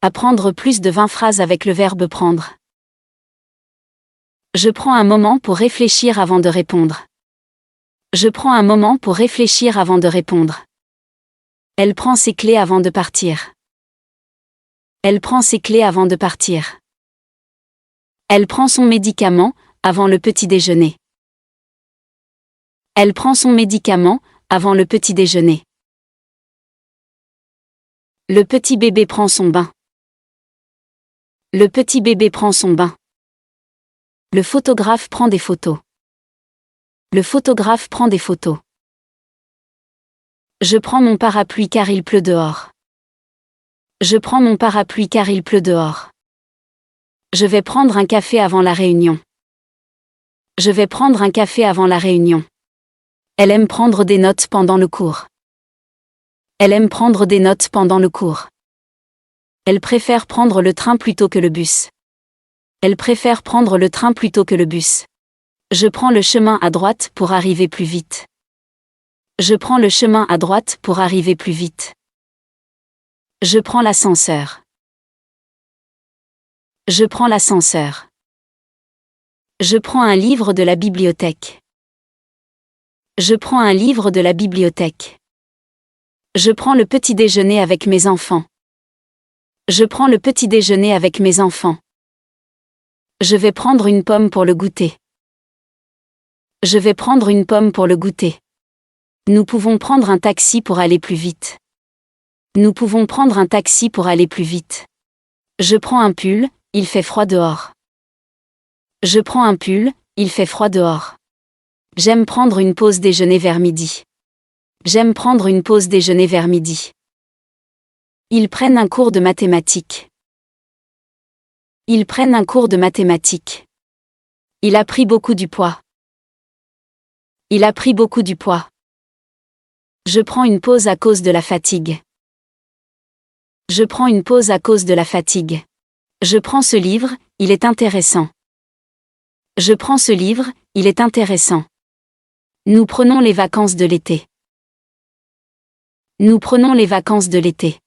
Apprendre plus de 20 phrases avec le verbe prendre. Je prends un moment pour réfléchir avant de répondre. Je prends un moment pour réfléchir avant de répondre. Elle prend ses clés avant de partir. Elle prend ses clés avant de partir. Elle prend son médicament avant le petit déjeuner. Elle prend son médicament avant le petit déjeuner. Le petit bébé prend son bain. Le petit bébé prend son bain. Le photographe prend des photos. Le photographe prend des photos. Je prends mon parapluie car il pleut dehors. Je prends mon parapluie car il pleut dehors. Je vais prendre un café avant la réunion. Je vais prendre un café avant la réunion. Elle aime prendre des notes pendant le cours. Elle aime prendre des notes pendant le cours. Elle préfère prendre le train plutôt que le bus. Elle préfère prendre le train plutôt que le bus. Je prends le chemin à droite pour arriver plus vite. Je prends le chemin à droite pour arriver plus vite. Je prends l'ascenseur. Je prends l'ascenseur. Je prends un livre de la bibliothèque. Je prends un livre de la bibliothèque. Je prends le petit déjeuner avec mes enfants. Je prends le petit déjeuner avec mes enfants. Je vais prendre une pomme pour le goûter. Je vais prendre une pomme pour le goûter. Nous pouvons prendre un taxi pour aller plus vite. Nous pouvons prendre un taxi pour aller plus vite. Je prends un pull, il fait froid dehors. Je prends un pull, il fait froid dehors. J'aime prendre une pause déjeuner vers midi. J'aime prendre une pause déjeuner vers midi. Ils prennent un cours de mathématiques. Ils prennent un cours de mathématiques. Il a pris beaucoup du poids. Il a pris beaucoup du poids. Je prends une pause à cause de la fatigue. Je prends une pause à cause de la fatigue. Je prends ce livre, il est intéressant. Je prends ce livre, il est intéressant. Nous prenons les vacances de l'été. Nous prenons les vacances de l'été.